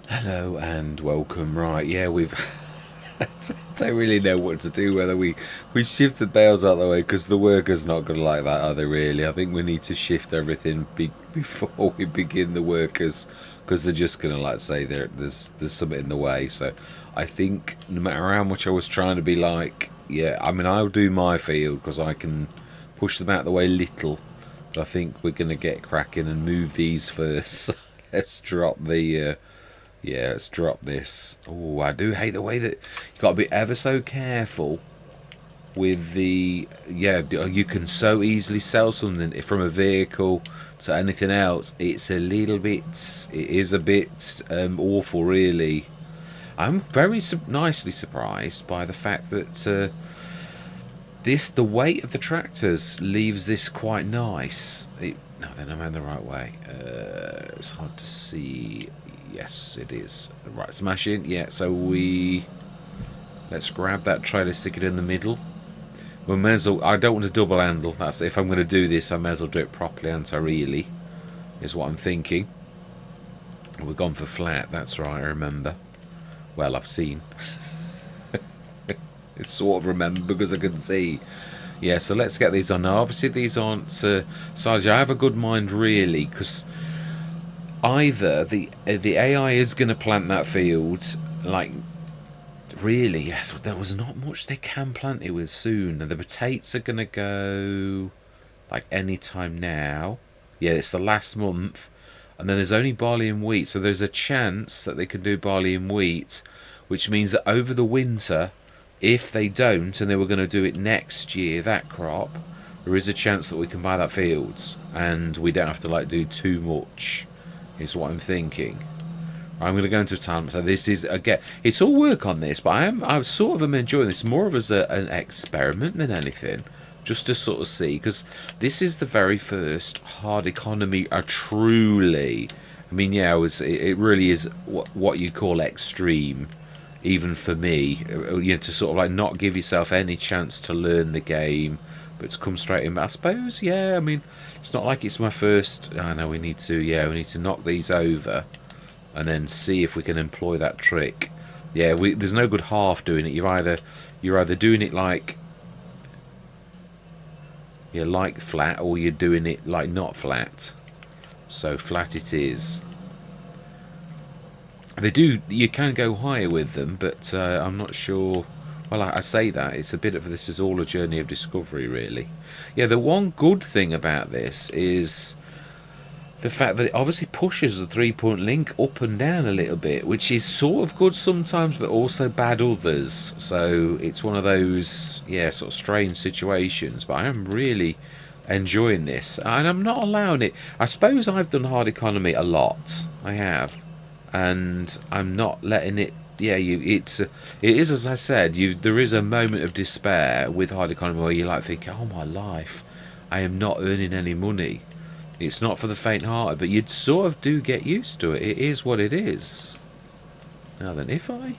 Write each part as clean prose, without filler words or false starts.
Hello and welcome. Right, yeah, we've. I don't really know what to do. Whether we shift the bales out of the way because the workers not going to like that, are they? Really, I think we need to shift everything before we begin the workers because they're just going to like say there's something in the way. So I think no matter how much I was trying to be like, yeah, I mean I'll do my field because I can push them out of the way little. But I think we're going to get cracking and move these first. Let's drop the. Yeah, let's drop this. Oh, I do hate the way that you got to be ever so careful with the. Yeah, you can so easily sell something from a vehicle to anything else. It's a little bit. It is a bit awful, really. I'm very nicely surprised by the fact that the weight of the tractors leaves this quite nice. No, then I'm in the right way. It's hard to see. Yes, it is. Right, smash in. Yeah, so let's grab that trailer, stick it in the middle. We may as well. I don't want to double handle. That's if I'm going to do this, I may as well do it properly, anti-really, is what I'm thinking. We're gone for flat. That's right. I remember. Well, I've seen. It's sort of remember because I can see. Yeah, so let's get these on. Now, obviously, these aren't size. I have a good mind, really, because either the AI is going to plant that field, like, really, yes, there was not much they can plant it with soon. And the potatoes are going to go, like, any time now. Yeah, it's the last month. And then there's only barley and wheat. So there's a chance that they can do barley and wheat, which means that over the winter, if they don't, and they were going to do it next year, that crop, there is a chance that we can buy that field, and we don't have to like do too much. Is what I'm thinking. I'm going to go into a time. So this is again, it's all work on this, but I sort of am enjoying this more of as an experiment than anything, just to sort of see because this is the very first hard economy. Truly, I mean, yeah, it really is what you call extreme even for me, you know, to sort of like not give yourself any chance to learn the game, but to come straight in. But I suppose, yeah, I mean, it's not like it's my first. I know we need to, yeah, we need to knock these over and then see if we can employ that trick. Yeah, there's no good half doing it. You're either doing it like you're like flat, or you're doing it like not flat. So flat it is. They do. You can go higher with them, but I'm not sure. Well, I say that it's a bit of this is all a journey of discovery, really. Yeah, the one good thing about this is the fact that it obviously pushes the 3-point link up and down a little bit, which is sort of good sometimes, but also bad others. So it's one of those, yeah, sort of strange situations. But I am really enjoying this, and I'm not allowing it. I suppose I've done hard economy a lot. I have, and I'm not letting it. Yeah, it is as I said. There is a moment of despair with hard economy where you like think, oh my life, I am not earning any money. It's not for the faint-hearted, but you sort of do get used to it. It is what it is. Now then, if I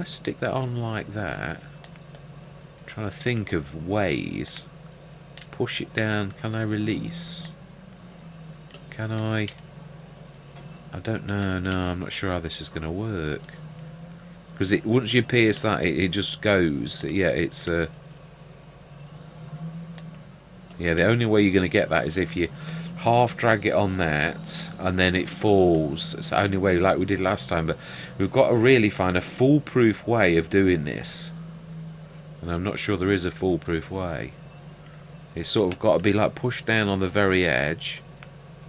stick that on like that, I'm trying to think of ways. Push it down. Can I release? Can I? I don't know. No, I'm not sure how this is going to work. Because once you pierce that, it just goes. Yeah, it's yeah, the only way you're going to get that is if you half drag it on that and then it falls. It's the only way, like we did last time. But we've got to really find a foolproof way of doing this. And I'm not sure there is a foolproof way. It's sort of got to be like pushed down on the very edge,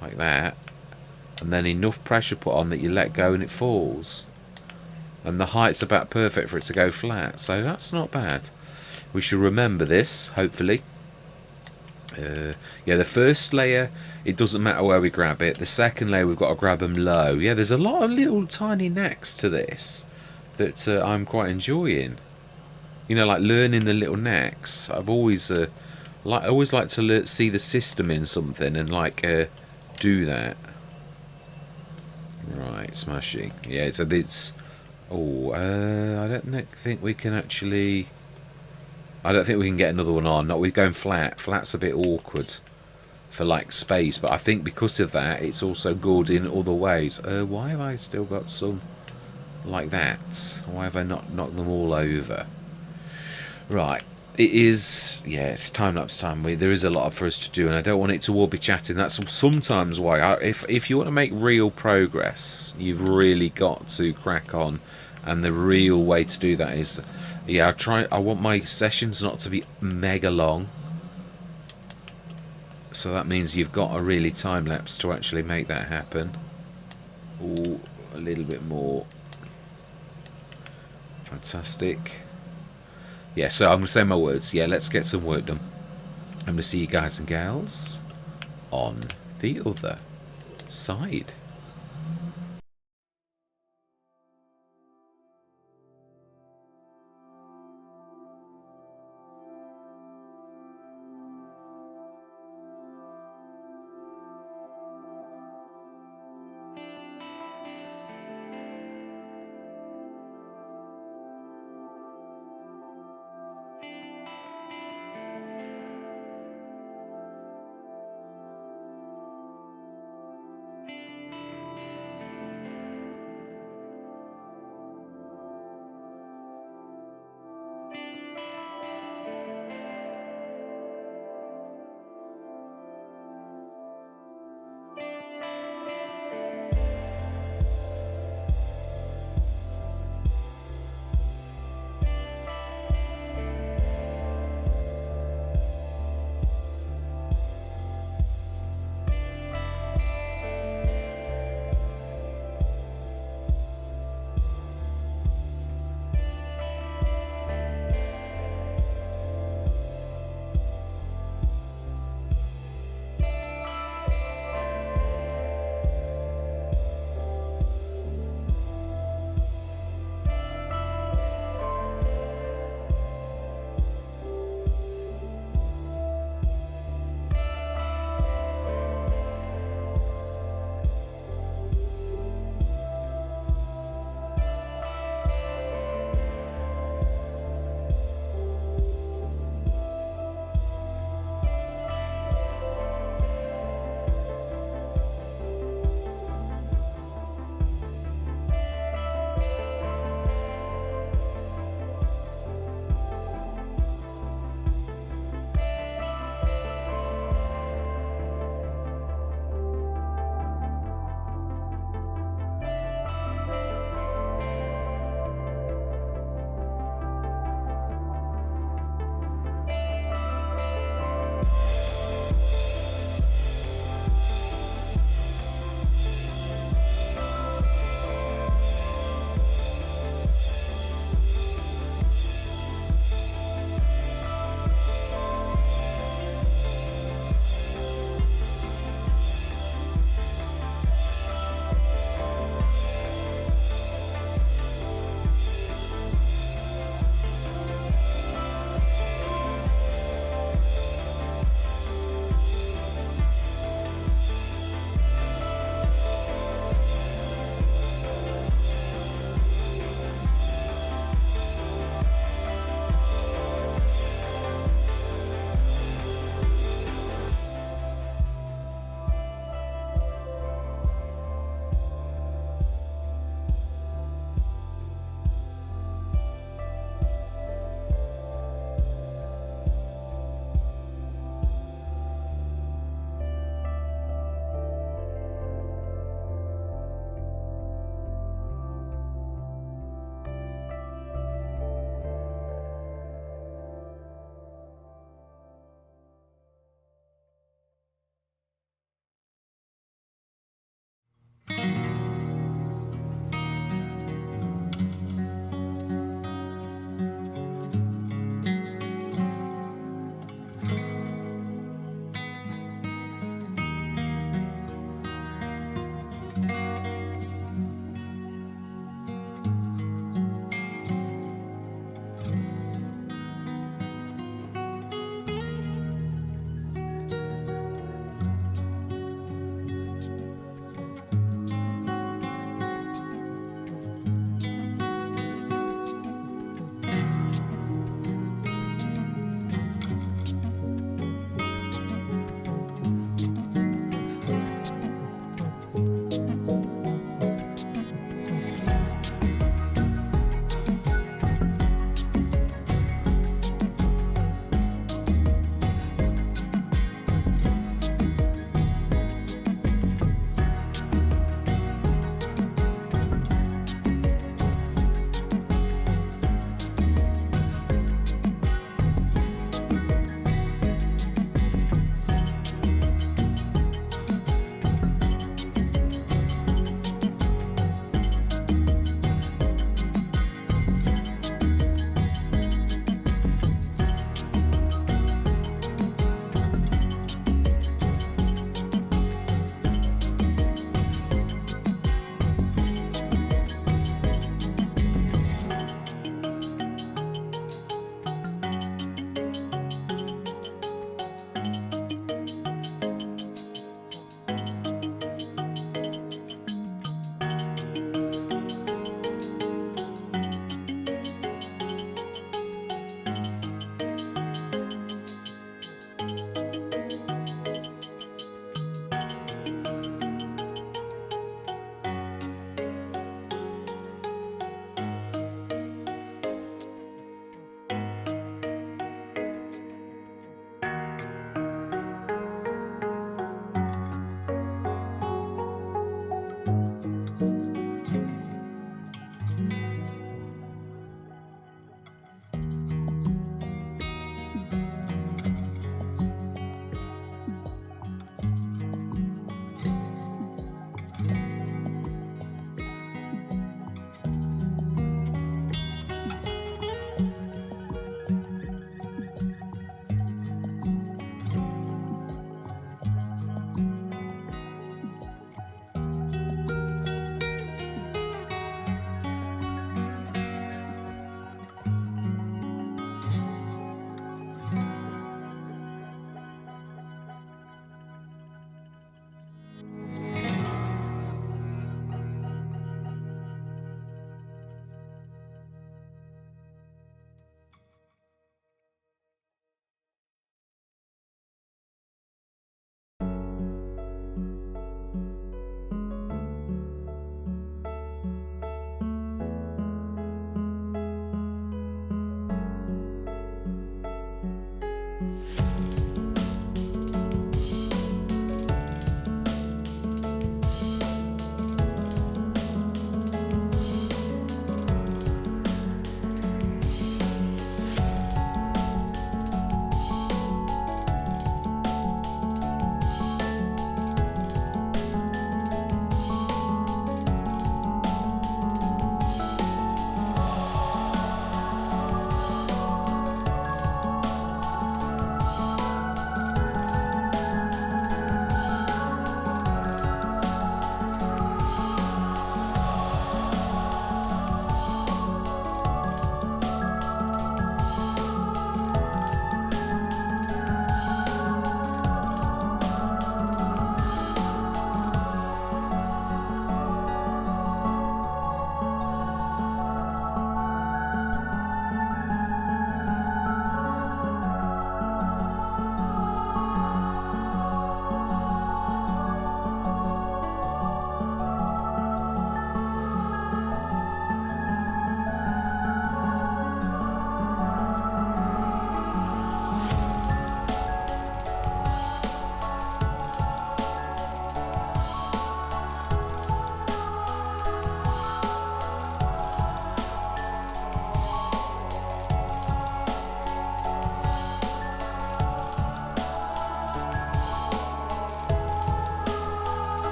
like that. And then enough pressure put on that you let go and it falls. And the height's about perfect for it to go flat. So that's not bad. We should remember this, hopefully. Yeah, the first layer, it doesn't matter where we grab it. The second layer, we've got to grab them low. Yeah, there's a lot of little tiny necks to this that I'm quite enjoying. You know, like learning the little necks. I've always like to see the system in something and like do that. Right, smashing. Yeah, so it's. Oh, I don't think we can actually. I don't think we can get another one on. Not with going flat. Flat's a bit awkward. for like space, but I think because of that it's also good in other ways. Why have I still got some like that? Why have I not knocked them all over? Right, it is, yeah, it's time-lapse time. There is a lot for us to do, and I don't want it to all be chatting. That's sometimes why if you want to make real progress, you've really got to crack on, and the real way to do that is, yeah, I want my sessions not to be mega long, so that means you've got a really time-lapse to actually make that happen. Ooh, a little bit more. Fantastic. Yeah, so I'm going to say my words. Yeah, let's get some work done. I'm going to see you guys and gals on the other side.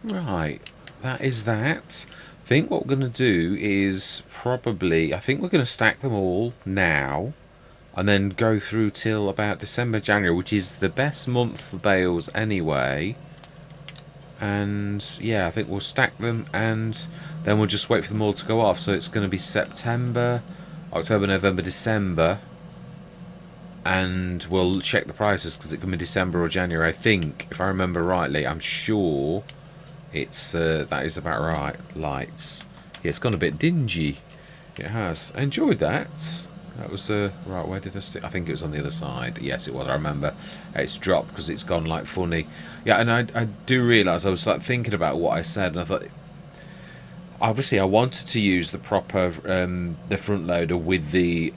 Right, that is that. I think what we're going to do is probably, I think we're going to stack them all now and then go through till about December, January, which is the best month for bales anyway. And yeah, I think we'll stack them and then we'll just wait for them all to go off. So it's going to be September, October, November, December. And we'll check the prices because it can be December or January. I think, if I remember rightly, I'm sure it's that is about right. Lights. Yeah, it's gone a bit dingy. It has. I enjoyed that. That was right. Where did I stick? I think it was on the other side. Yes, it was. I remember. It's dropped because it's gone like funny. Yeah, and I do realise I was like thinking about what I said, and I thought obviously I wanted to use the proper the front loader with the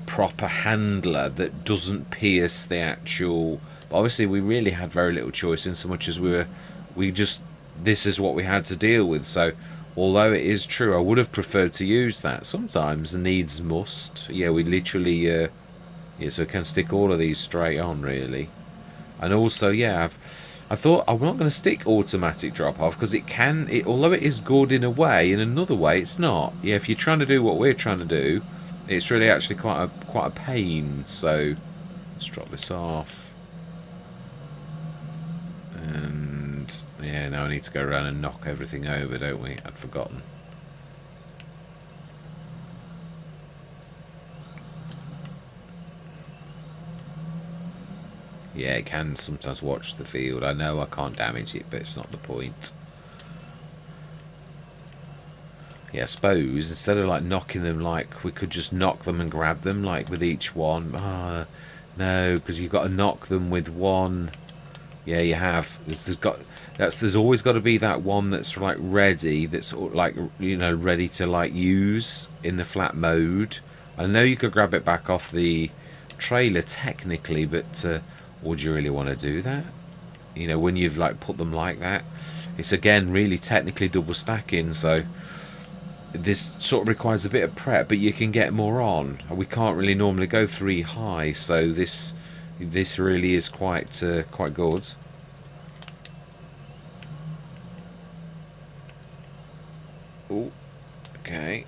proper handler that doesn't pierce the actual. But obviously, we really had very little choice in so much as we just this is what we had to deal with. So although it is true, I would have preferred to use that. Sometimes the needs must. Yeah, we literally yeah, so we can stick all of these straight on really. And also, yeah, I thought I'm not going to stick automatic drop off because although it is good in a way, in another way it's not. Yeah, if you're trying to do what we're trying to do, it's really actually quite a pain. So let's drop this off. And yeah, now I need to go around and knock everything over, don't we? I'd forgotten. Yeah, it can sometimes watch the field. I know I can't damage it, but it's not the point. Yeah, I suppose instead of like knocking them, like we could just knock them and grab them like with each one. No, because you've got to knock them with one. Yeah, you have. There's always got to be that one that's like ready. That's like, you know, ready to like use in the flat mode. I know you could grab it back off the trailer technically, but would you really want to do that? You know, when you've like put them like that, it's again really technically double stacking. So this sort of requires a bit of prep, but you can get more on. We can't really normally go 3 high, so this really is quite good. Oh, okay.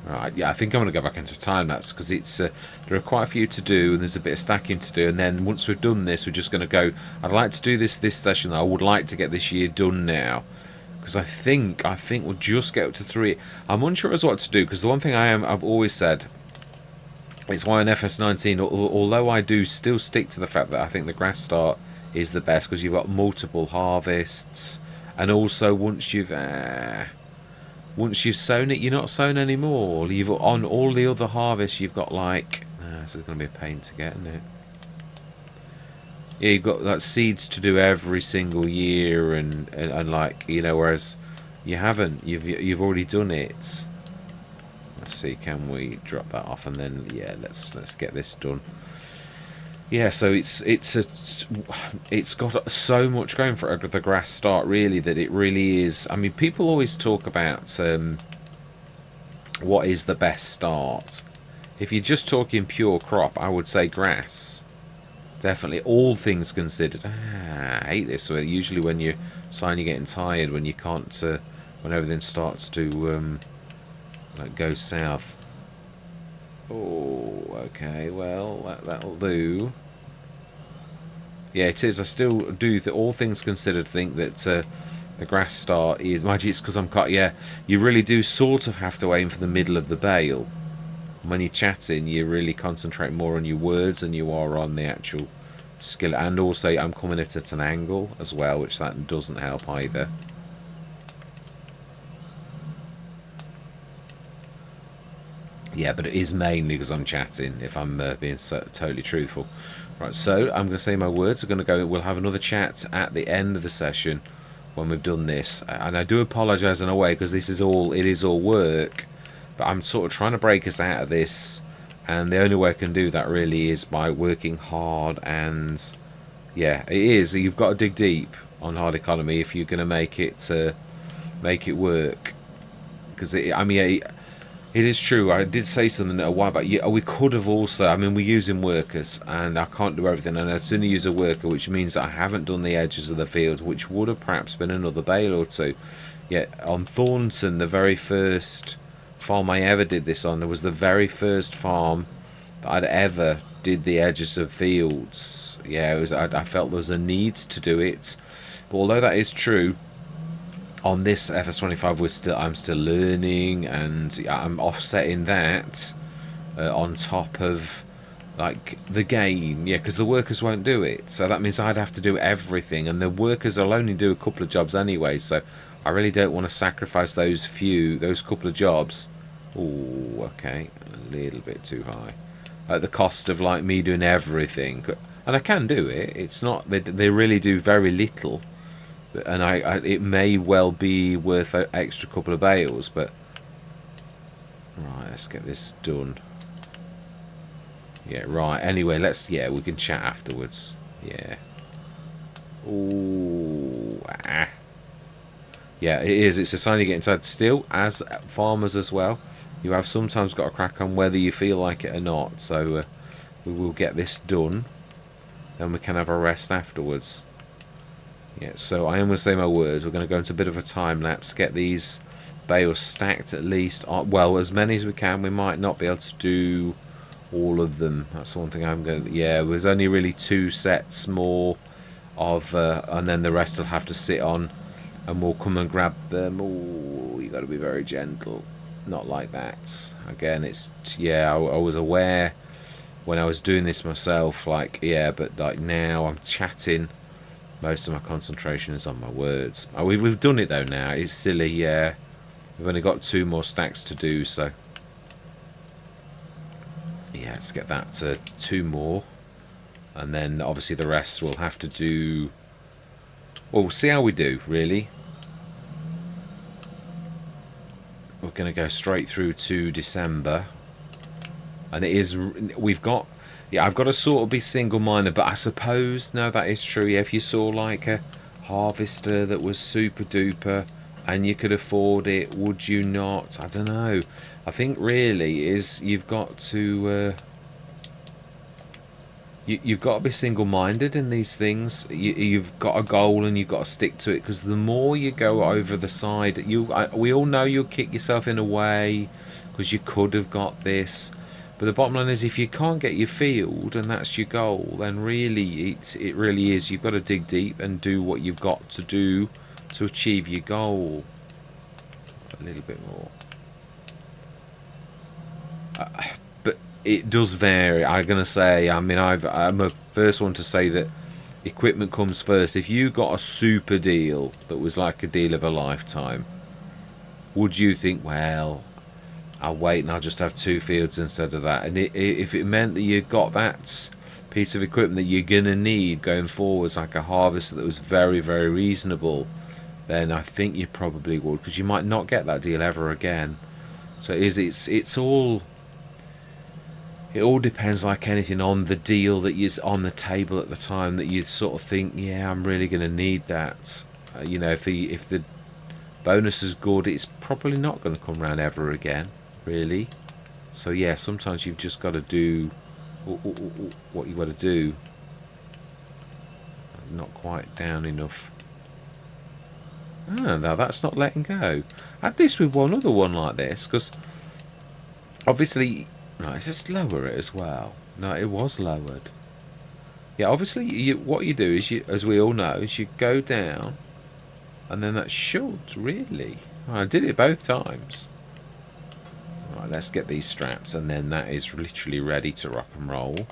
Right, yeah, I think I'm going to go back into time lapse because it's there are quite a few to do and there's a bit of stacking to do, and then once we've done this we're just going to go. I'd like to do this session. I would like to get this year done now because I think we'll just get up to 3. I'm unsure as what to do because the one thing I've always said, it's why in FS19, although I do still stick to the fact that I think the grass start is the best because you've got multiple harvests, and also once you've sown it, you're not sown anymore. You've on all the other harvests, you've got like this is going to be a pain to get, isn't it? Yeah, you've got like seeds to do every single year, and like, you know, whereas you haven't. You've already done it. Let's see, can we drop that off and then yeah, let's get this done. Yeah, so it's got so much going for it, the grass start really, that it really is. I mean, people always talk about what is the best start. If you're just talking pure crop, I would say grass. Definitely, all things considered. I hate this. So usually when you're you're getting tired, when you can't, when everything starts to like go south. Oh, okay. Well, that'll do. Yeah, it is. I still do. All things considered, think that the grass start is. Mind you, it's because I'm cut. Yeah, you really do sort of have to aim for the middle of the bale. When you're chatting, you really concentrate more on your words than you are on the actual skill. And also, I'm coming at an angle as well, which that doesn't help either. Yeah, but it is mainly because I'm chatting, if I'm being totally truthful. Right, so I'm going to say my words. I'm going to go. We'll have another chat at the end of the session when we've done this. And I do apologise in a way because this is all. It is all work, but I'm sort of trying to break us out of this. And the only way I can do that really is by working hard. And yeah, it is. You've got to dig deep on hard economy if you're going to make it work. Because I mean. It is true. I did say something a while back. Yeah, we could have also. I mean, we're using workers, and I can't do everything. And I'd sooner use a worker, which means that I haven't done the edges of the field, which would have perhaps been another bale or two. Yet on Thornton, the very first farm I ever did this on, there was the very first farm that I'd ever did the edges of fields. Yeah, it was. I felt there was a need to do it. But although that is true, on this FS25 I'm still learning, and I'm offsetting that on top of like the game, yeah, because the workers won't do it, so that means I'd have to do everything, and the workers will only do a couple of jobs anyway, so I really don't want to sacrifice those couple of jobs. Oh, okay, a little bit too high at the cost of like me doing everything. And I can do it. It's not, they really do very little, and it may well be worth an extra couple of bales, but right, let's get this done. Yeah, right. Anyway, we can chat afterwards. Yeah. Ooh, yeah, it is. It's a sign you get inside. Still, as farmers as well, you have sometimes got to crack on whether you feel like it or not. So we will get this done, then we can have a rest afterwards. Yeah, so I am going to say my words. We're going to go into a bit of a time lapse, get these bales stacked at least. Well, as many as we can. We might not be able to do all of them. That's one thing I'm going to... Yeah, there's only really 2 sets more of... and then the rest will have to sit on, and we'll come and grab them. Oh, you got to be very gentle. Not like that. Again, it's... Yeah, I was aware when I was doing this myself, like, yeah, but like now I'm chatting. Most of my concentration is on my words. Oh, we've done it though now. It's silly, yeah. We've only got 2 more stacks to do, so... Yeah, let's get that to 2 more. And then obviously the rest we'll have to do... Well, we'll see how we do, really. We're going to go straight through to December. And it is... We've got... Yeah, I've got to sort of be single-minded, but I suppose, no, that is true. Yeah, if you saw like a harvester that was super-duper and you could afford it, would you not? I don't know. I think really is you've got to... you've got to be single-minded in these things. You've got a goal and you've got to stick to it, because the more you go over the side, we all know you'll kick yourself in a way because you could have got this. But the bottom line is, if you can't get your field and that's your goal, then really it really is. You've got to dig deep and do what you've got to do to achieve your goal. A little bit more. But it does vary. I'm going to say, I mean, I'm the first one to say that equipment comes first. If you got a super deal that was like a deal of a lifetime, would you think, well, I'll wait and I'll just have 2 fields instead of that? And if it meant that you got that piece of equipment that you're going to need going forwards, like a harvester that was very, very reasonable, then I think you probably would, because you might not get that deal ever again. So it's all... it all depends, like anything, on the deal that is on the table at the time that you sort of think, yeah, I'm really going to need that. You know, if the bonus is good, it's probably not going to come around ever again, really. So yeah, sometimes you've just got to do what you got to do. Not quite down enough. Ah, now that's not letting go. I had this with one other one like this, because obviously, right, let's just lower it as well. No, it was lowered. Yeah, obviously, what you do is, as we all know, is you go down, and then that should, really. I did it both times. Right, let's get these straps, and then that is literally ready to rock and roll.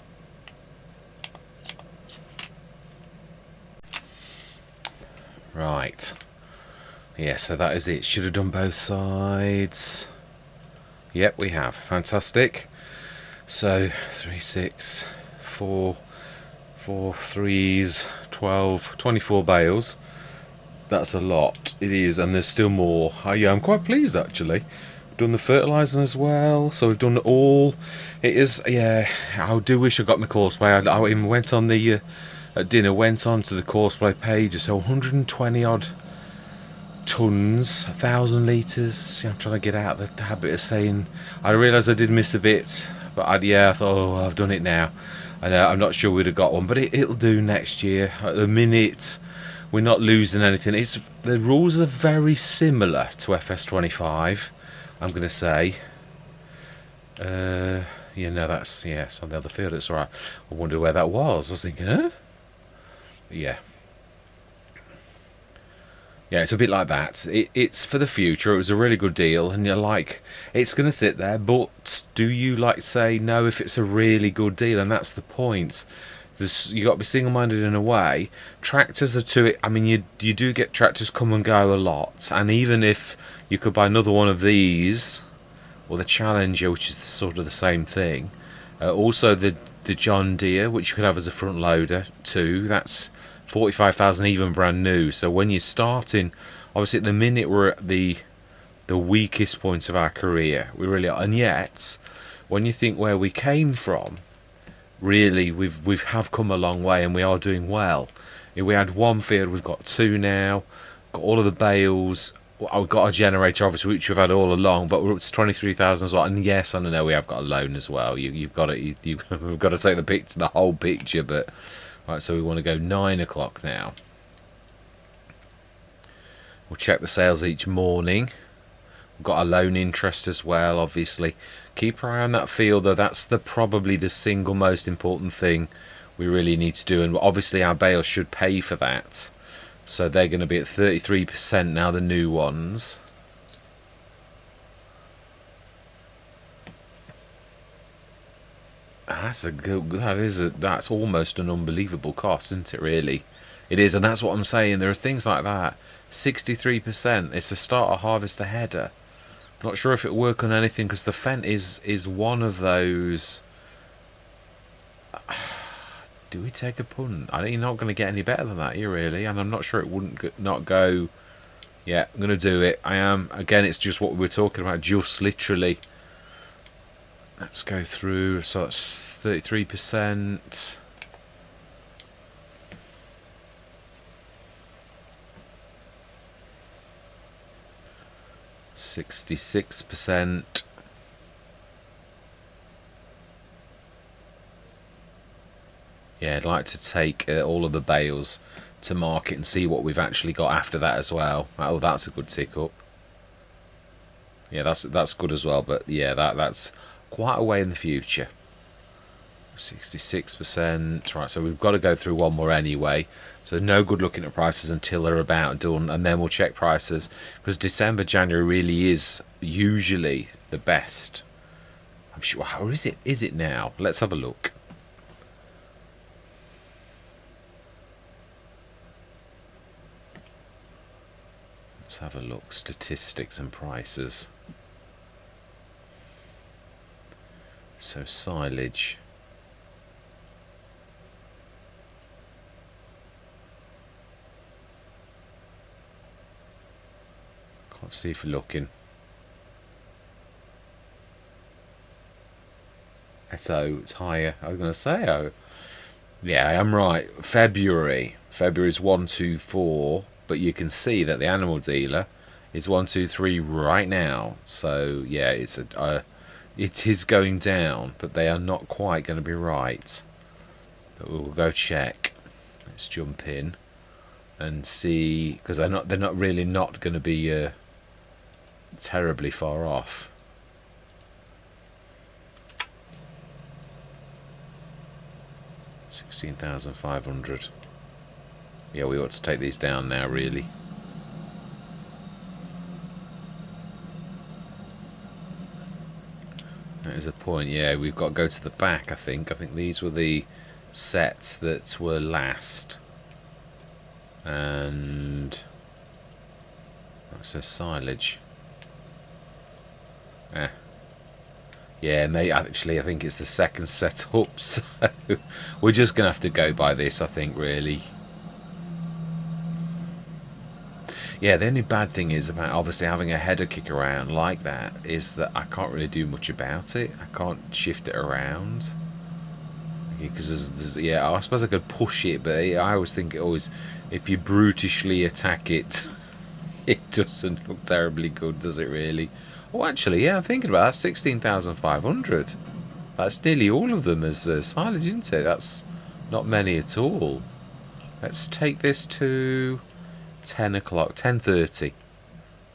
Right. Yeah, so that is it. Should have done both sides. Yep, we have. Fantastic. So, 3, 6, 4, 4 threes, 12, 24 bales. That's a lot. It is, and there's still more. Yeah, I'm quite pleased, actually. We've done the fertilising as well, so we've done it all. It is, yeah, I do wish I got my courseplay. I even went on the, at dinner, went on to the courseplay page, so 120 odd tons, 1,000 litres. I'm trying to get out the habit of saying. I realised I did miss a bit, but yeah, I thought, oh, I've done it now. And I'm not sure we'd have got one, but it'll do next year. At the minute, we're not losing anything. It's the rules are very similar to FS25. I'm going to say. You know, that's yes on the other field. It's all right. I wonder where that was. I was thinking, huh? Yeah. Yeah, it's a bit like that. It's for the future. It was a really good deal, and you're like, it's going to sit there. But do you like say no if it's a really good deal? And that's the point. You got to be single-minded in a way. Tractors are to it. I mean, you do get tractors come and go a lot, and even if you could buy another one of these, or the Challenger, which is sort of the same thing. Also the John Deere, which you could have as a front loader too. That's 45,000 even brand new. So when you're starting, obviously at the minute we're at the weakest point of our career. We really are, and yet when you think where we came from, really we've come a long way, and we are doing well. If we had one field, we've got two now. Got all of the bales. I've got a generator, obviously, which we've had all along, but we're up to 23,000 as well. And yes, I know we have got a loan as well. You've got to we've got to take the whole picture. But right, so we want to go 9 o'clock now. We'll check the sales each morning. We've got a loan interest as well, obviously. Keep an eye on that field, though. That's probably the single most important thing we really need to do, and obviously our bales should pay for that. So they're going to be at 33% now, the new ones. That's a good. That's almost an unbelievable cost, isn't it? Really, it is, and that's what I'm saying. There are things like that. 63%. It's a starter harvester header. Not sure if it'll work on anything, because the Fent is one of those. Do we take a punt? I think you're not going to get any better than that, you really, and I'm not sure it wouldn't not go. Yeah, I'm going to do it. I am. Again, it's just what we were talking about, just literally. Let's go through. So that's 33%. %66%. Yeah, I'd like to take all of the bales to market and see what we've actually got after that as well. Oh, that's a good tick up. Yeah, that's good as well. But yeah, that's quite a way in the future. 66%. Right, so we've got to go through one more anyway. So no good looking at prices until they're about done, and then we'll check prices, because December, January really is usually the best. I'm sure. How is it? Is it now? Let's have a look. Let's have a look. Statistics and prices. So silage. Can't see if you're looking. So it's higher. I was going to say, oh, yeah, I am right. February's 124, but you can see that the animal dealer is 123 right now. So yeah, it is going down, but they are not quite going to be right. But we'll go check. Let's jump in and see, because they're not really not going to be terribly far off. 16,500. Yeah, we ought to take these down now, really. That is a point. Yeah, we've got to go to the back, I think. I think these were the sets that were last. And that says silage. Yeah, mate, actually, I think it's the second setup, so we're just going to have to go by this, I think, really. Yeah, the only bad thing is about obviously having a header kick around like that is that I can't really do much about it. I can't shift it around. Because yeah, I suppose I could push it, but I always think if you brutishly attack it, it doesn't look terribly good, does it really? Oh, actually, yeah, I'm thinking about that. 16,500. That's nearly all of them as silage, isn't it? That's not many at all. Let's take this to 10 o'clock, 10:30.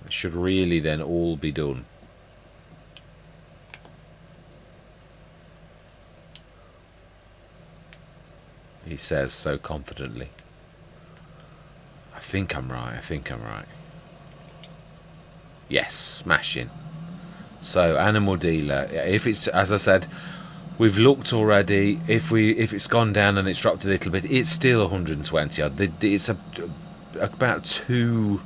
It should really then all be done. He says so confidently. I think I'm right. Yes, smashing. So animal dealer, if it's, as I said, we've looked already. If it's gone down and it's dropped a little bit, it's still 120. It's about €2.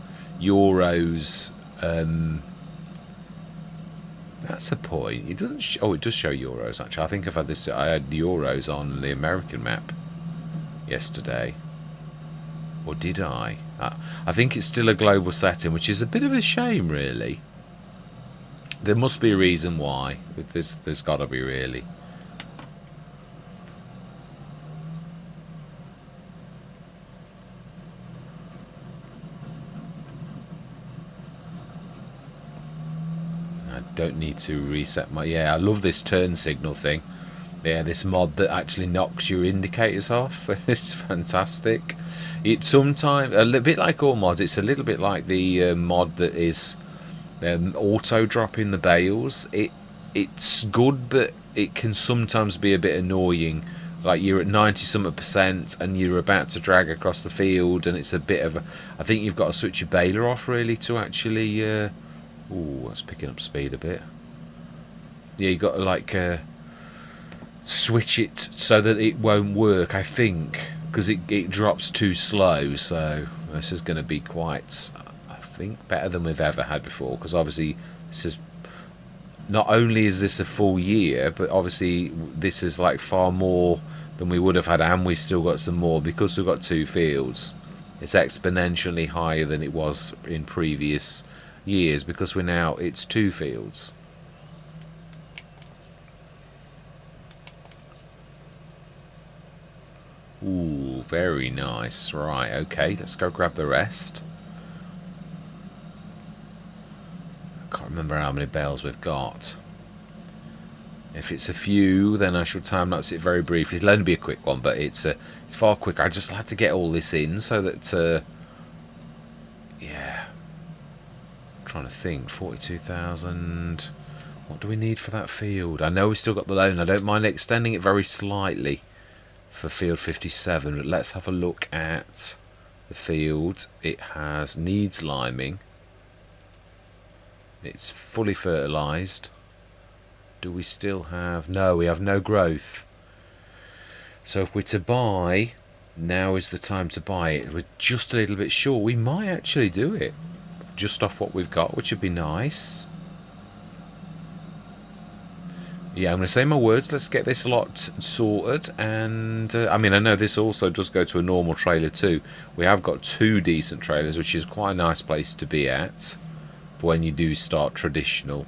That's a point. It doesn't. Oh, it does show euros actually. I think I had the euros on the American map yesterday, or did I? I think it's still a global setting, which is a bit of a shame, really. There must be a reason why. There's got to be, really. I don't need to reset my... Yeah, I love this turn signal thing. Yeah, this mod that actually knocks your indicators off. It's fantastic. It's sometimes a little bit like all mods. It's a little bit like the mod that is auto dropping the bales. It's good, but it can sometimes be a bit annoying. Like you're at 90% and you're about to drag across the field, and it's a bit of a... I think you've got to switch your baler off really to actually... ooh, that's picking up speed a bit. Yeah, you got to like switch it so that it won't work, I think, because it drops too slow. So this is going to be quite, I think, better than we've ever had before, because obviously this is... Not only is this a full year, but obviously this is like far more than we would have had, and we've still got some more because we've got 2 fields. It's exponentially higher than it was in previous years because it's 2 fields. Ooh, very nice. Right, okay, let's go grab the rest. I can't remember how many bales we've got. If it's a few, then I shall time-lapse it very briefly. It'll only be a quick one, but it's far quicker. I just like to get all this in so that, yeah. I'm trying to think, 42,000. What do we need for that field? I know we've still got the loan. I don't mind extending it very slightly for field 57, but let's have a look at the field. It needs liming. It's fully fertilized. Do we still have... No, we have no growth. So if we're to buy, now is the time to buy it. We're just a little bit short. We might actually do it just off what we've got, which would be nice. Yeah, I'm going to say my words. Let's get this lot sorted. And, I mean, I know this also does go to a normal trailer too. We have got 2 decent trailers, which is quite a nice place to be at when you do start traditional.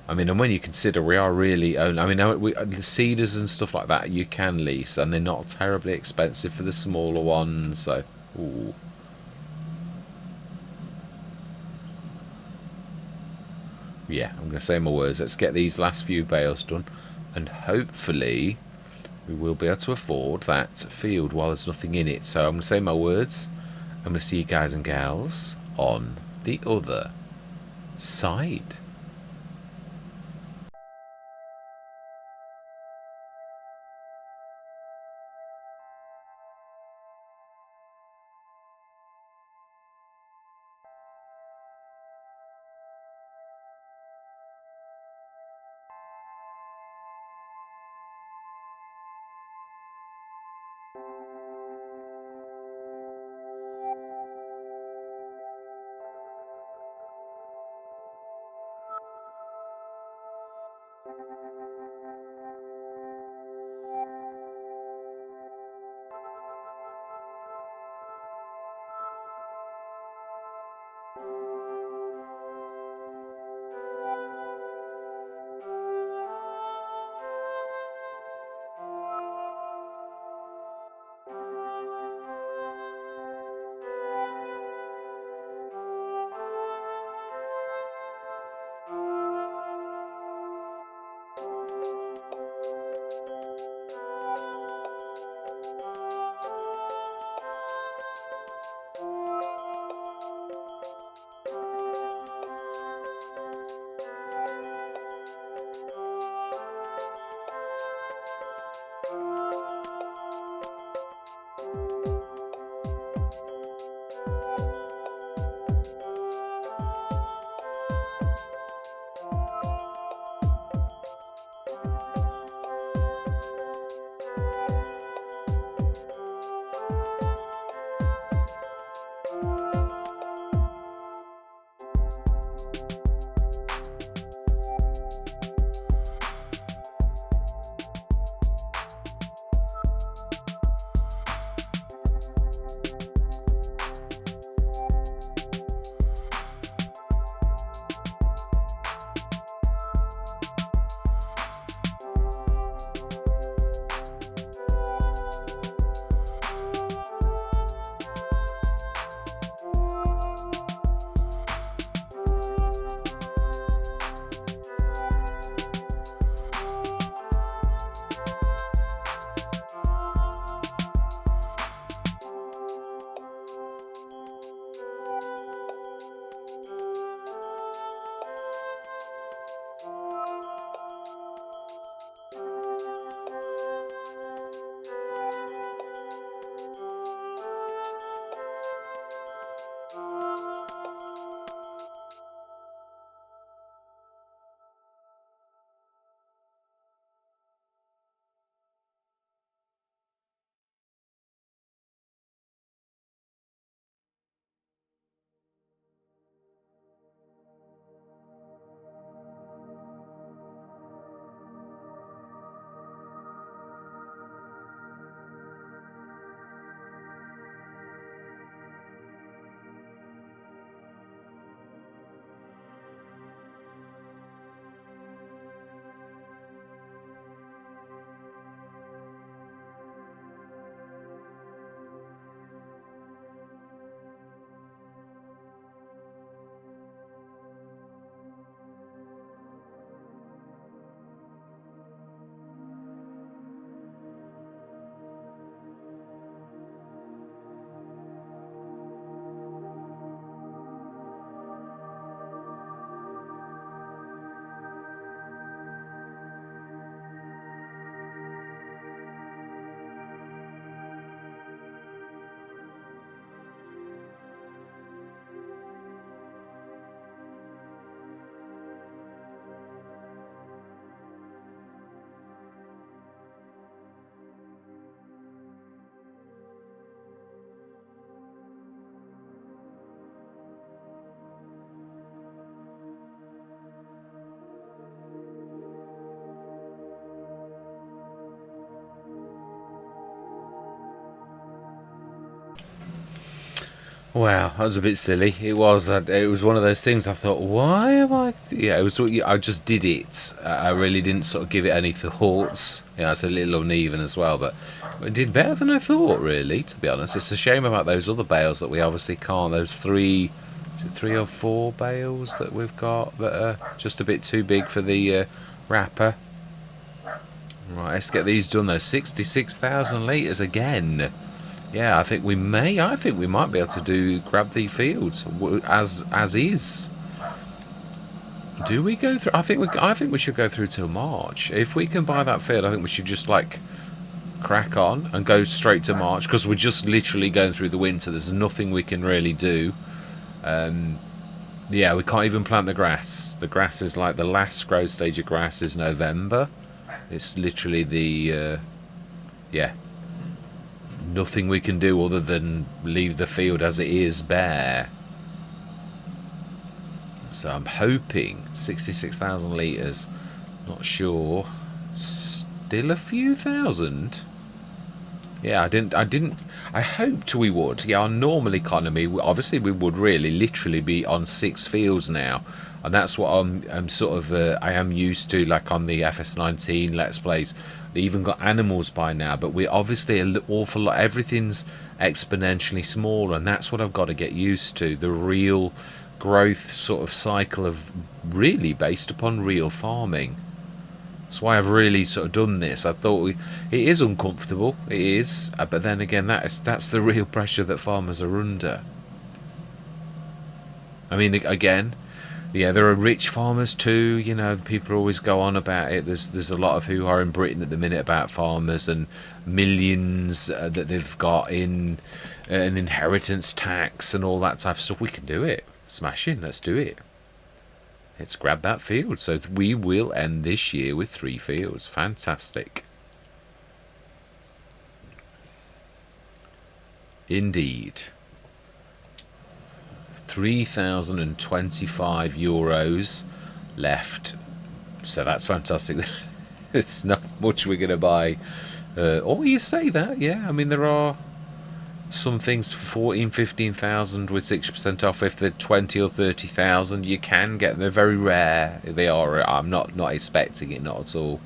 I mean, and when you consider we are really own, I mean, the cedars and stuff like that you can lease, and they're not terribly expensive for the smaller ones. So, ooh. Yeah, I'm going to say my words. Let's get these last few bales done, and hopefully we will be able to afford that field while there's nothing in it. So I'm going to say my words. I'm going to see you guys and gals on the other side. Wow, that was a bit silly. It was. It was one of those things. I thought, why am I? Yeah, it was. I just did it. I really didn't sort of give it any thoughts. Yeah, it's a little uneven as well, but it did better than I thought. Really, to be honest, it's a shame about those other bales that we obviously can't. Those three, is it 3 or 4 bales that we've got that are just a bit too big for the wrapper. Right, let's get these done. Though 66,000 litres again. Yeah, I think we may. I think we might be able to grab the fields as is. Do we go through? I think we should go through till March. If we can buy that field, I think we should just like crack on and go straight to March because we're just literally going through the winter. There's nothing we can really do. Yeah, we can't even plant the grass. The grass is like the last growth stage of grass is November. It's literally the yeah. Nothing we can do other than leave the field as it is bare. So I'm hoping 66,000 litres. Not sure. Still a few thousand. Yeah, I hoped we would. Yeah, our normal economy, obviously we would really literally be on 6 fields now. And that's what I'm sort of, I am used to, like on the FS19 Let's Plays. They even got animals by now, but we're obviously an awful lot, everything's exponentially smaller, and that's what I've got to get used to. The real growth sort of cycle of really based upon real farming. That's why I've really sort of done this. I thought it is uncomfortable, it is, but then again, that's the real pressure that farmers are under. I mean, again, yeah, there are rich farmers too. You know, people always go on about it. There's a lot of who are in Britain at the minute about farmers and millions that they've got in an inheritance tax and all that type of stuff. We can do it. Smashing, let's do it. Let's grab that field. So we will end this year with 3 fields. Fantastic. Indeed. €3,025 left. So that's fantastic. It's not much we're going to buy. Oh, you say that, yeah. I mean, there are some things for 14, 15,000 with 6% off. If they're 20 or 30,000, you can get them. They're very rare. They are. I'm not expecting it, not at all.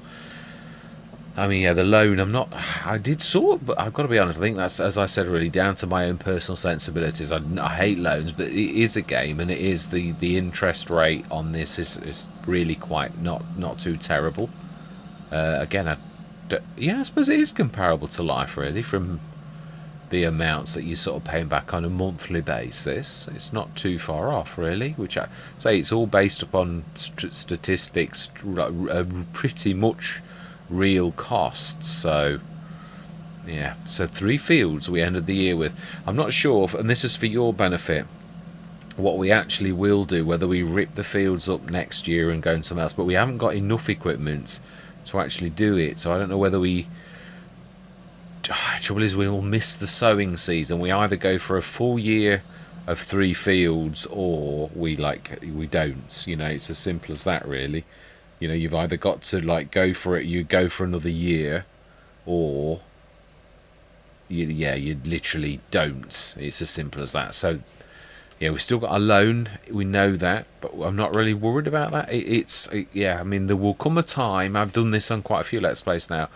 I mean, yeah, the loan, I did sort, but I've got to be honest, I think that's, as I said, really down to my own personal sensibilities. I hate loans, but it is a game, and it is the interest rate on this is really quite not too terrible. Again, yeah, I suppose it is comparable to life, really, from the amounts that you're sort of paying back on a monthly basis. It's not too far off, really, which I say it's all based upon statistics, pretty much real costs. So yeah, so 3 fields we ended the year with. I'm not sure, and this is for your benefit, what we actually will do, whether we rip the fields up next year and go into something else, but we haven't got enough equipment to actually do it. So I don't know whether we, trouble is we will miss the sowing season. We either go for a full year of 3 fields or we don't, you know. It's as simple as that, really. You know, you've either got to like go for it, you go for another year, or you literally don't. It's as simple as that. So yeah, we've still got a loan, we know that, but I'm not really worried about that. Yeah, I mean, there will come a time, I've done this on quite a few Let's Plays now,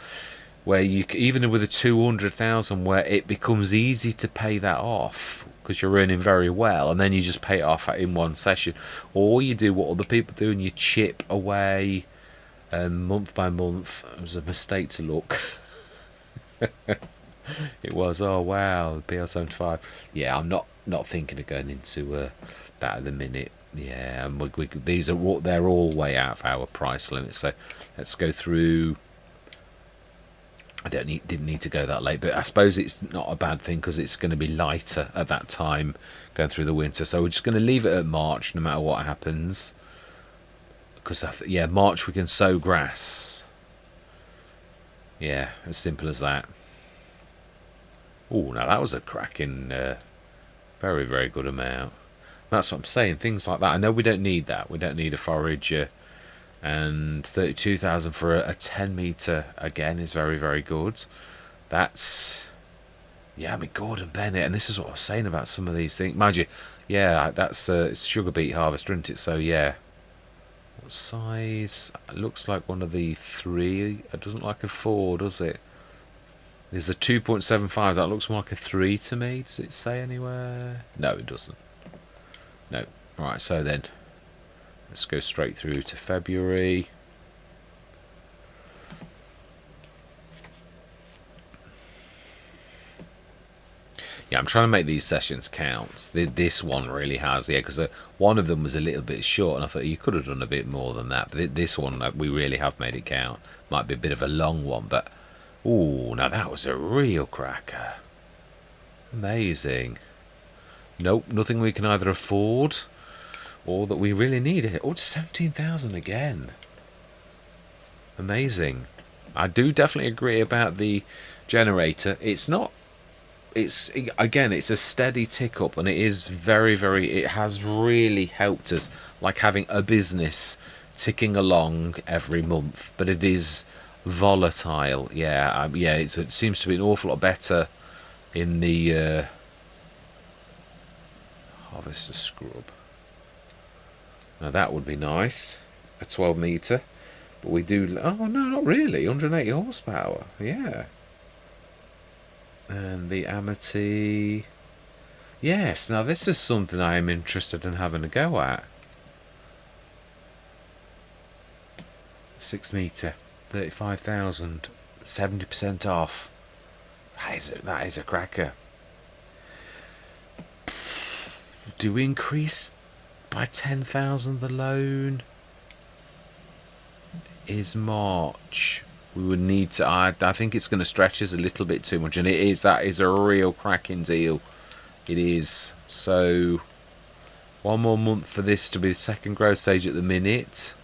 where you, even with a 200,000, where it becomes easy to pay that off because you're earning very well, and then you just pay it off in one session, or you do what other people do and you chip away month by month. It was a mistake to look. It was. Oh wow, PL75. Yeah, I'm not thinking of going into that at the minute. Yeah, and these are, they're all way out of our price limit. So let's go through. I didn't need to go that late, but I suppose it's not a bad thing because it's going to be lighter at that time going through the winter. So we're just going to leave it at March no matter what happens. Because yeah, March we can sow grass. Yeah, as simple as that. Oh, now that was a cracking, very, very good amount. That's what I'm saying, things like that. I know we don't need that. We don't need a forager. And 32,000 for a 10 metre, again, is very, very good. That's Yeah, I mean, Gordon Bennett, and this is what I was saying about some of these things. Mind you, yeah, that's it's sugar beet harvester, isn't it? So, yeah. What size? It looks like one of the three. It doesn't look like a four, does it? There's a 2.75. That looks more like a three to me. Does it say anywhere? No, it doesn't. No. Right, so then, let's go straight through to February. Yeah, I'm trying to make these sessions count. This one really has, yeah, because one of them was a little bit short, and I thought you could have done a bit more than that. But this one, we really have made it count. Might be a bit of a long one, but ooh, now that was a real cracker. Amazing. Nope, nothing we can either afford or that we really need it. Oh, it's 17,000 again. Amazing. I do definitely agree about the generator. It's not. It's again, it's a steady tick up, and it is very. It has really helped us, like having a business ticking along every month. But it is volatile. Yeah, yeah. It seems to be an awful lot better in the harvester scrub. Now that would be nice, a 12 meter. But we do. Oh no, not really. 180 horsepower. Yeah. And the Amity. Yes, now this is something I am interested in having a go at. 6 meter, 35,000, 70% off. That is a cracker. Do we increase by 10,000 the loan? Is March. We would need to. I think it's going to stretch us a little bit too much, and that is a real cracking deal. It is. So, one more month for this to be the second growth stage at the minute.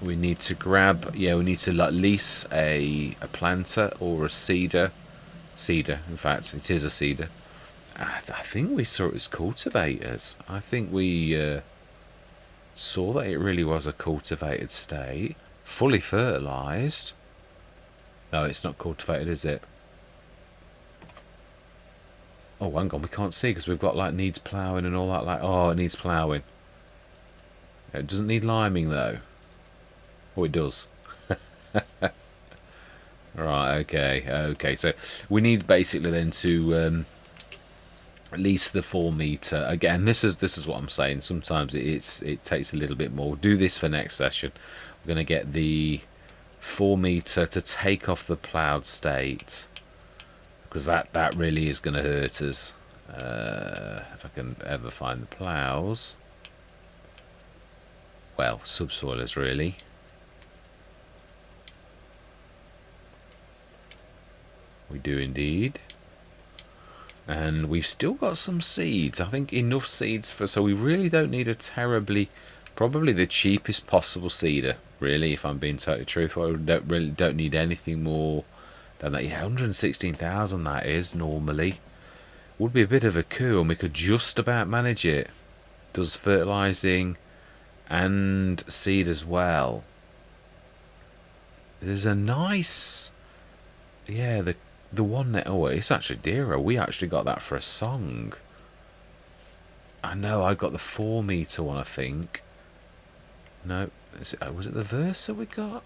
We need to grab. Yeah, we need to like lease a planter or a seeder. Seeder, in fact, it is a seeder. I think we saw it as cultivators. I think we saw that it really was a cultivated state. Fully fertilised. No, it's not cultivated, is it? Oh, hang on, we can't see because we've got like needs ploughing and all that. Like, oh, it needs ploughing. It doesn't need liming though. Oh, it does. Right. Okay. Okay. So we need basically then to lease the 4 meter again. This is what I'm saying. Sometimes it takes a little bit more. We'll do this for next session. We're going to get the 4 meter to take off the ploughed state, because that really is going to hurt us. If I can ever find the ploughs. Well, subsoilers really. We do indeed. And we've still got some seeds. I think enough seeds so we really don't need a terribly, probably the cheapest possible seeder, really, if I'm being totally truthful. We don't need anything more than that. Yeah, 116,000 that is normally. Would be a bit of a coup, and we could just about manage it. Does fertilising and seed as well. There's a nice, yeah, the one that, oh, it's actually dearer. We actually got that for a song. I know, I got the 4 meter one, I think. No, was it the Versa we got?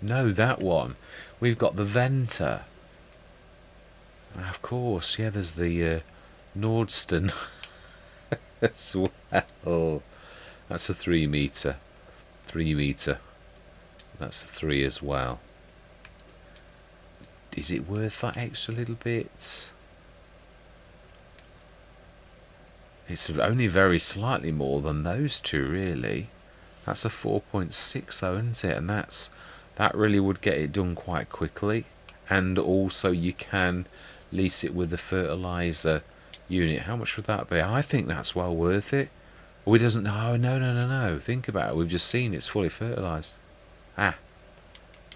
No, that one. We've got the Venta. Of course, yeah, there's the Nordsten as well. That's a 3 meter. 3 meter. That's a 3 as well. Is it worth that extra little bit? It's only very slightly more than those two, really. That's a 4.6 though, isn't it? And that really would get it done quite quickly. And also you can lease it with the fertilizer unit. How much would that be? I think that's well worth it. Oh, it doesn't. No. Think about it. We've just seen it's fully fertilized.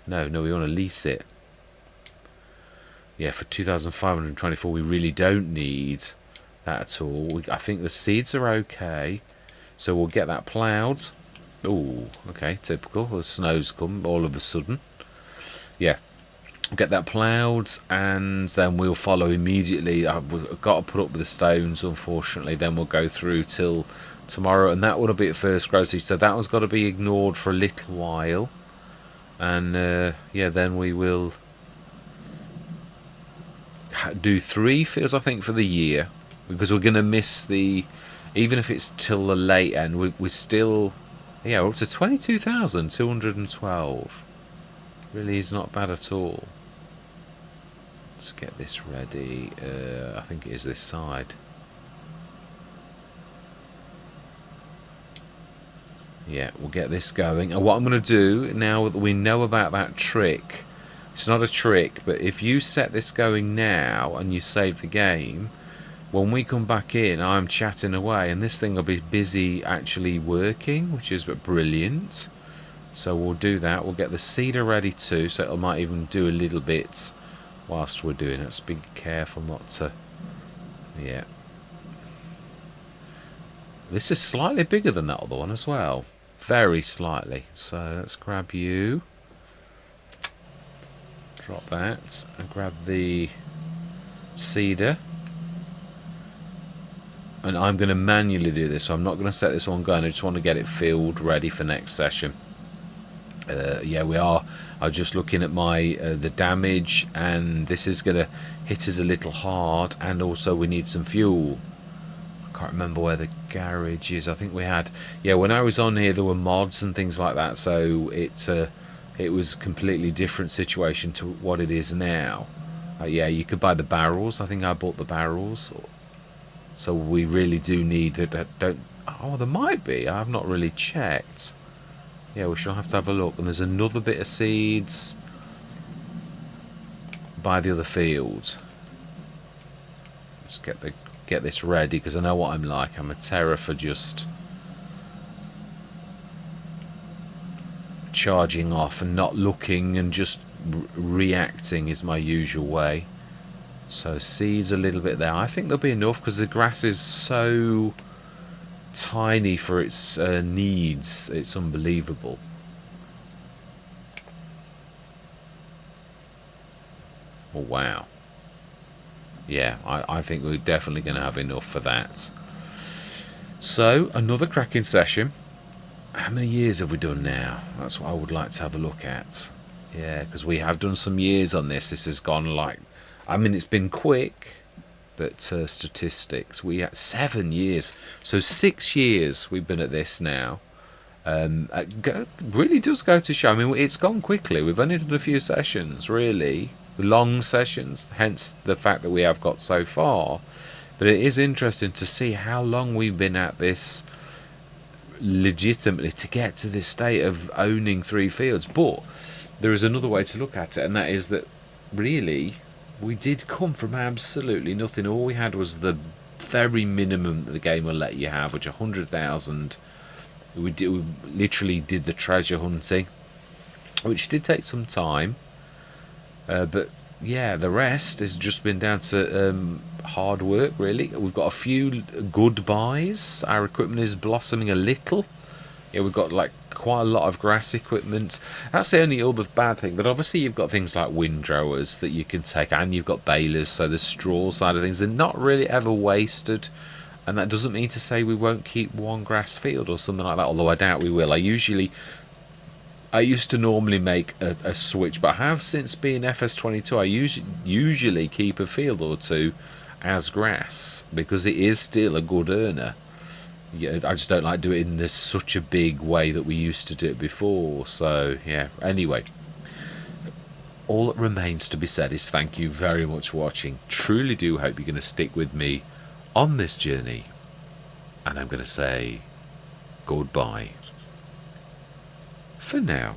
No, we want to lease it. Yeah, for 2,524, we really don't need that at all. I think the seeds are okay, so we'll get that ploughed. Oh, okay, typical. The snow's come all of a sudden. Yeah, get that ploughed, and then we'll follow immediately. We've got to put up with the stones, unfortunately. Then we'll go through till tomorrow, and that would be at first grocery. So that one's got to be ignored for a little while, and yeah, then we will do 3 fields, I think, for the year, because we're going to miss the. Even if it's till the late end, we're still, yeah, we're up to 22,212. Really is not bad at all. Let's get this ready. I think it is this side. Yeah, we'll get this going. And what I'm going to do, now that we know about that trick, it's not a trick, but if you set this going now and you save the game, when we come back in, I'm chatting away and this thing will be busy actually working, which is brilliant. So we'll do that. We'll get the seeder ready too, so it might even do a little bit whilst we're doing it. Let's be careful not to. Yeah. This is slightly bigger than that other one as well. Very slightly. So let's grab you. Drop that and grab the seeder. And I'm going to manually do this, so I'm not going to set this one going. I just want to get it filled ready for next session. Yeah, we are. I was just looking at my the damage, and this is going to hit us a little hard, and also we need some fuel. I can't remember where the garage is. I think we had. Yeah, when I was on here, there were mods and things like that, so it was a completely different situation to what it is now. Yeah, you could buy the barrels. I think I bought the barrels. So we really do need that. Don't. Oh, there might be. I've not really checked. Yeah, we shall have to have a look. And there's another bit of seeds by the other field. Let's get this ready, because I know what I'm like. I'm a terror for just charging off and not looking and just reacting is my usual way. So seeds a little bit there. I think there'll be enough because the grass is so tiny for its needs. It's unbelievable. Oh wow. Yeah, I think we're definitely going to have enough for that. So another cracking session. How many years have we done now? That's what I would like to have a look at. Yeah, because we have done some years on this. This has gone like, I mean, it's been quick, but statistics, we had 7 years. So 6 years we've been at this now. It really does go to show. I mean, it's gone quickly. We've only done a few sessions, really. Long sessions, hence the fact that we have got so far. But it is interesting to see how long we've been at this legitimately to get to this state of owning 3 fields. But there is another way to look at it, and that is that really we did come from absolutely nothing. All we had was the very minimum that the game will let you have, which 100,000. We literally did the treasure hunting, which did take some time, but yeah, the rest has just been down to hard work, really. We've got a few good buys. Our equipment is blossoming a little. Yeah, we've got like quite a lot of grass equipment. That's the only other bad thing. But obviously you've got things like windrowers that you can take, and you've got balers, so the straw side of things, they're not really ever wasted. And that doesn't mean to say we won't keep one grass field or something like that, although I doubt we will. I used to normally make a switch, but I have since being FS22, I usually keep a field or two as grass, because it is still a good earner. Yeah, I just don't like doing it in this such a big way that we used to do it before. So yeah, anyway, all that remains to be said is thank you very much for watching. Truly do hope you're going to stick with me on this journey, and I'm going to say goodbye for now.